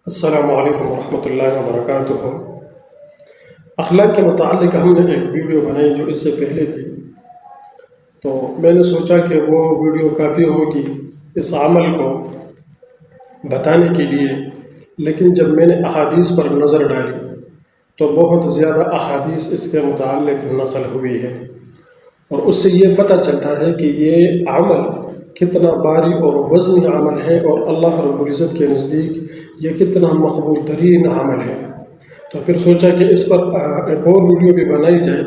السلام علیکم ورحمۃ اللہ وبرکاتہ۔ اخلاق کے متعلق ہم نے ایک ویڈیو بنائی جو اس سے پہلے تھی، تو میں نے سوچا کہ وہ ویڈیو کافی ہوگی اس عمل کو بتانے کے لیے، لیکن جب میں نے احادیث پر نظر ڈالی تو بہت زیادہ احادیث اس کے متعلق نقل ہوئی ہے، اور اس سے یہ پتہ چلتا ہے کہ یہ عمل کتنا بھاری اور وزنی عمل ہے، اور اللہ رب العزت کے نزدیک یہ کتنا مقبول ترین عمل ہے۔ تو پھر سوچا کہ اس پر ایک اور ویڈیو بھی بنائی جائے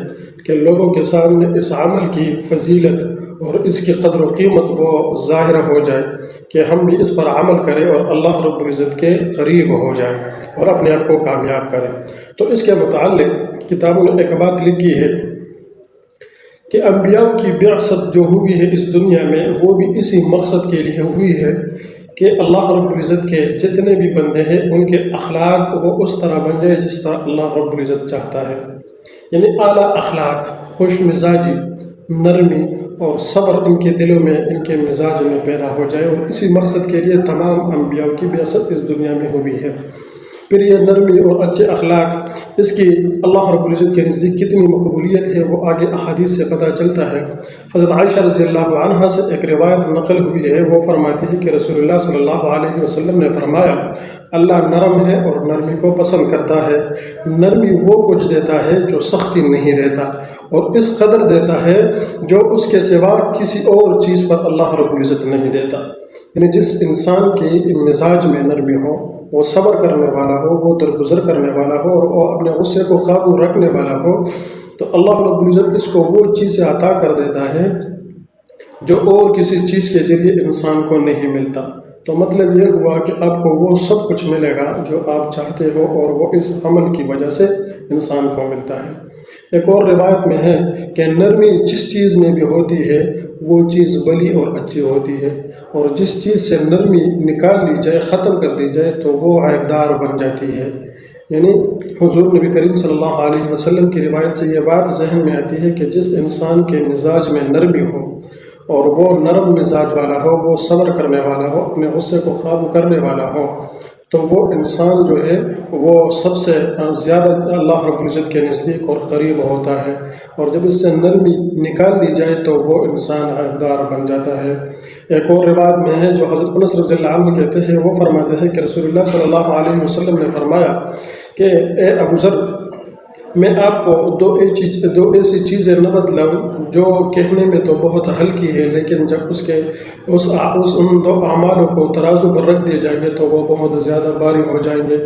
کہ لوگوں کے سامنے اس عمل کی فضیلت اور اس کی قدر و قیمت وہ ظاہر ہو جائے کہ ہم بھی اس پر عمل کریں اور اللہ رب العزت کے قریب ہو جائیں اور اپنے آپ کو کامیاب کریں۔ تو اس کے متعلق کتابوں نے ایک بات لکھی ہے کہ انبیاء کی بعثت جو ہوئی ہے اس دنیا میں، وہ بھی اسی مقصد کے لیے ہوئی ہے کہ اللہ رب العزت کے جتنے بھی بندے ہیں ان کے اخلاق وہ اس طرح بن جائے جس طرح اللہ رب العزت چاہتا ہے، یعنی اعلیٰ اخلاق، خوش مزاجی، نرمی اور صبر ان کے دلوں میں، ان کے مزاج میں پیدا ہو جائے، اور اسی مقصد کے لیے تمام انبیاء کی بعثت اس دنیا میں ہوئی ہے۔ پھر یہ نرمی اور اچھے اخلاق، اس کی اللہ رب العزت کے نزدیک کتنی مقبولیت ہے وہ آگے احادیث سے پتہ چلتا ہے۔ حضرت عائشہ رضی اللہ عنہا سے ایک روایت نقل ہوئی ہے، وہ فرماتی ہے کہ رسول اللہ صلی اللہ علیہ وسلم نے فرمایا، اللہ نرم ہے اور نرمی کو پسند کرتا ہے۔ نرمی وہ کچھ دیتا ہے جو سختی نہیں دیتا، اور اس قدر دیتا ہے جو اس کے سوا کسی اور چیز پر اللہ رب العزت نہیں دیتا۔ یعنی جس انسان کے مزاج میں نرمی ہو، وہ صبر کرنے والا ہو، وہ درگزر کرنے والا ہو، اور وہ اپنے غصے کو قابو رکھنے والا ہو، تو اللہ رب العزت اس کو وہ چیزیں عطا کر دیتا ہے جو اور کسی چیز کے ذریعے انسان کو نہیں ملتا۔ تو مطلب یہ ہوا کہ آپ کو وہ سب کچھ ملے گا جو آپ چاہتے ہو، اور وہ اس عمل کی وجہ سے انسان کو ملتا ہے۔ ایک اور روایت میں ہے کہ نرمی جس چیز میں بھی ہوتی ہے وہ چیز بلی اور اچھی ہوتی ہے، اور جس چیز سے نرمی نکال لی جائے، ختم کر دی جائے، تو وہ عیبدار بن جاتی ہے۔ یعنی حضور نبی کریم صلی اللہ علیہ وسلم کی روایت سے یہ بات ذہن میں آتی ہے کہ جس انسان کے مزاج میں نرمی ہو اور وہ نرم مزاج والا ہو، وہ صبر کرنے والا ہو، اپنے غصے کو قابو کرنے والا ہو، تو وہ انسان جو ہے وہ سب سے زیادہ اللہ رب العزت کے نزدیک اور قریب ہوتا ہے، اور جب اس سے نرمی نکال دی جائے تو وہ انسان عیبدار بن جاتا ہے۔ ایک اور روایت میں ہے جو حضرت انس رضی اللہ عنہ کہتے ہیں، وہ فرماتے ہیں کہ رسول اللہ صلی اللہ علیہ وسلم نے فرمایا کہ اے ابو ذر، میں آپ کو دو ایسی چیزیں نہ بتلاؤں جو کہنے میں تو بہت ہلکی ہے، لیکن جب ان دو اعمالوں کو ترازو پر رکھ دیے جائیں گے تو وہ بہت زیادہ بھاری ہو جائیں گے۔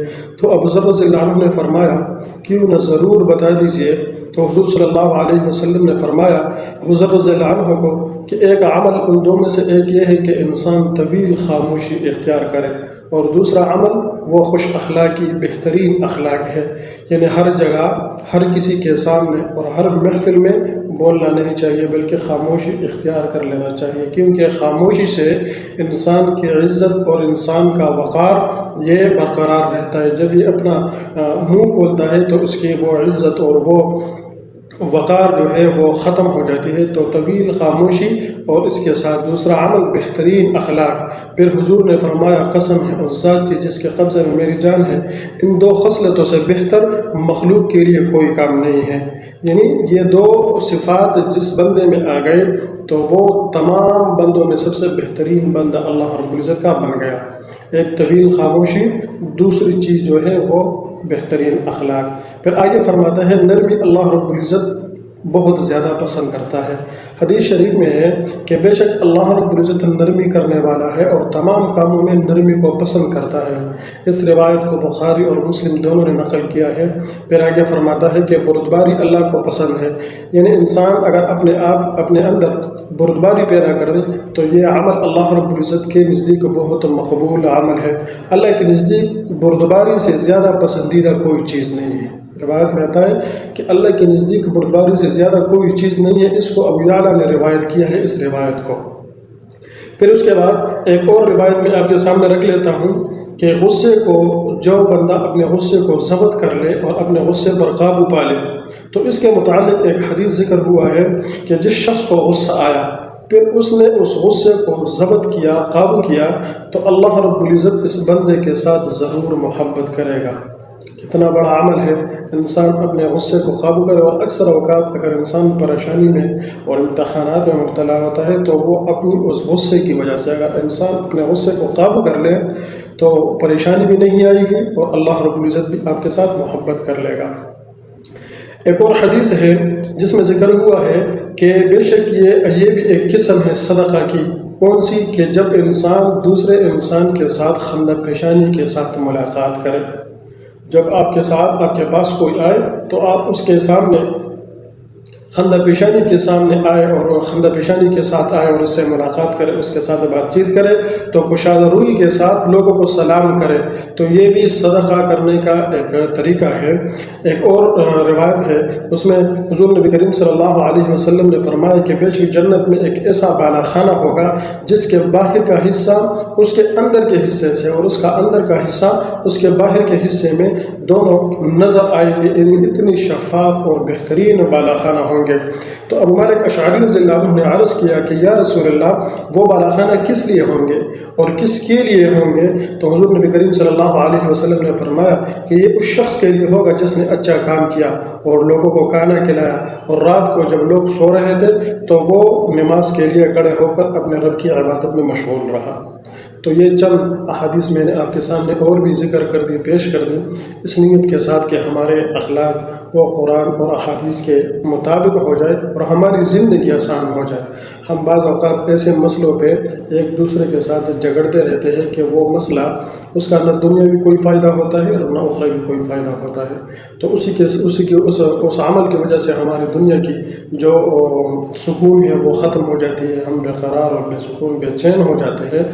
تو ابو ذر رضی اللہ عنہ نے فرمایا کیوں نہ ضرور بتا دیجئے۔ تو حضور صلی اللہ علیہ وسلم نے فرمایا ابو ذر رضی اللہ عنہ کو کہ ایک عمل ان دو میں سے ایک یہ ہے کہ انسان طویل خاموشی اختیار کرے، اور دوسرا عمل وہ خوش اخلاقی بہترین اخلاق ہے، یعنی ہر جگہ ہر کسی کے سامنے اور ہر محفل میں بولنا نہیں چاہیے، بلکہ خاموشی اختیار کر لینا چاہیے، کیونکہ خاموشی سے انسان کی عزت اور انسان کا وقار یہ برقرار رہتا ہے۔ جب یہ اپنا منہ کھولتا ہے تو اس کی وہ عزت اور وہ وقار جو ہے وہ ختم ہو جاتی ہے۔ تو طویل خاموشی اور اس کے ساتھ دوسرا عمل بہترین اخلاق۔ پھر حضور نے فرمایا قسم ہے اس ذات کی جس کے قبضے میں میری جان ہے، ان دو خصلتوں سے بہتر مخلوق کے لیے کوئی کام نہیں ہے۔ یعنی یہ دو صفات جس بندے میں آ گئے تو وہ تمام بندوں میں سب سے بہترین بندہ اللہ رب العزت کا بن گیا۔ ایک طویل خاموشی، دوسری چیز جو ہے وہ بہترین اخلاق۔ پھر آگے فرماتا ہے نرمی اللہ رب العزت بہت زیادہ پسند کرتا ہے۔ حدیث شریف میں ہے کہ بے شک اللہ رب العزت نرمی کرنے والا ہے اور تمام کاموں میں نرمی کو پسند کرتا ہے۔ اس روایت کو بخاری اور مسلم دونوں نے نقل کیا ہے۔ پھر آگے فرماتا ہے کہ بردباری اللہ کو پسند ہے، یعنی انسان اگر اپنے اندر بردباری پیدا کر دے تو یہ عمل اللہ رب العزت کے نزدیک بہت مقبول عمل ہے۔ اللہ کے نزدیک بردباری سے زیادہ پسندیدہ کوئی چیز نہیں ہے۔ روایت میں آتا ہے کہ اللہ کے نزدیک بردباری سے زیادہ کوئی چیز نہیں ہے۔ اس کو ابو یعلا نے روایت کیا ہے اس روایت کو۔ پھر اس کے بعد ایک اور روایت میں آپ کے سامنے رکھ لیتا ہوں کہ غصے کو جو بندہ اپنے غصے کو ضبط کر لے اور اپنے غصے پر قابو پا لے، تو اس کے متعلق ایک حدیث ذکر ہوا ہے کہ جس شخص کو غصہ آیا پھر اس نے اس غصے کو ضبط کیا، قابو کیا، تو اللہ رب العزت اس بندے کے ساتھ ضرور محبت کرے گا۔ کتنا بڑا عمل ہے انسان اپنے غصے کو قابو کرے، اور اکثر اوقات اگر انسان پریشانی میں اور امتحانات میں مبتلا ہوتا ہے تو وہ اپنی اس غصے کی وجہ سے، اگر انسان اپنے غصے کو قابو کر لے تو پریشانی بھی نہیں آئے گی اور اللہ رب العزت بھی آپ کے ساتھ محبت کر لے گا۔ ایک اور حدیث ہے جس میں ذکر ہوا ہے کہ بے شک یہ بھی ایک قسم ہے صدقہ کی، کون سی؟ کہ جب انسان دوسرے انسان کے ساتھ خندہ پیشانی کے ساتھ ملاقات کرے۔ جب آپ کے پاس کوئی آئے تو آپ اس کے سامنے خندہ پیشانی کے سامنے آئے اور خندہ پیشانی کے ساتھ آئے اور اس سے ملاقات کرے، اس کے ساتھ بات چیت کرے، تو کشادہ روئی کے ساتھ لوگوں کو سلام کرے، تو یہ بھی صدقہ کرنے کا ایک طریقہ ہے۔ ایک اور روایت ہے، اس میں حضور نبی کریم صلی اللہ علیہ وسلم نے فرمایا کہ بے شک جنت میں ایک ایسا بالا خانہ ہوگا جس کے باہر کا حصہ اس کے اندر کے حصے سے اور اس کا اندر کا حصہ اس کے باہر کے حصے میں دونوں نظر آئیں گے، اتنی شفاف اور بہترین بالا خانہ ہوں گے۔ تو ابو مالک اشعری رضی اللہ عنہ نے عرض کیا کہ یا رسول اللہ، وہ بالا خانہ کس لیے ہوں گے اور کس کے لیے ہوں گے؟ تو حضور نبی کریم صلی اللہ علیہ وسلم نے فرمایا کہ یہ اس شخص کے لیے ہوگا جس نے اچھا کام کیا اور لوگوں کو کھانا کھلایا، اور رات کو جب لوگ سو رہے تھے تو وہ نماز کے لیے کھڑے ہو کر اپنے رب کی عبادت میں مشغول رہا۔ تو یہ چند احادیث میں نے آپ کے سامنے اور بھی ذکر کر دی، پیش کر دی، اس نیت کے ساتھ کہ ہمارے اخلاق وہ قرآن اور احادیث کے مطابق ہو جائے اور ہماری زندگی آسان ہو جائے۔ ہم بعض اوقات ایسے مسئلوں پہ ایک دوسرے کے ساتھ جھگڑتے رہتے ہیں کہ وہ مسئلہ اس کا نہ دنیا بھی کوئی فائدہ ہوتا ہے اور نہ اخروی بھی کوئی فائدہ ہوتا ہے، تو اس عمل کی وجہ سے ہماری دنیا کی جو سکون ہے وہ ختم ہو جاتی ہے، ہم بے قرار اور بے سکون بے چین ہو جاتے ہیں۔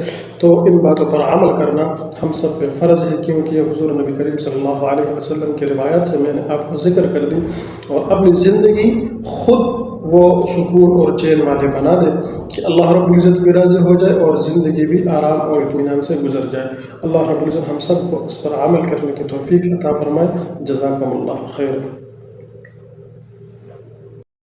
تو ان باتوں پر عمل کرنا ہم سب پہ فرض ہے، کیونکہ حضور نبی کریم صلی اللہ علیہ وسلم کی روایات سے میں نے آپ کو ذکر کر دی، اور اپنی زندگی خود وہ سکون اور چین والے بنا دے کہ اللہ رب العزت بھی راضی ہو جائے اور زندگی بھی آرام اور اطمینان سے گزر جائے۔ اللہ رب العزت ہم سب کو اس پر عمل کرنے کی توفیق عطا فرمائے۔ جزاکم اللہ خیر۔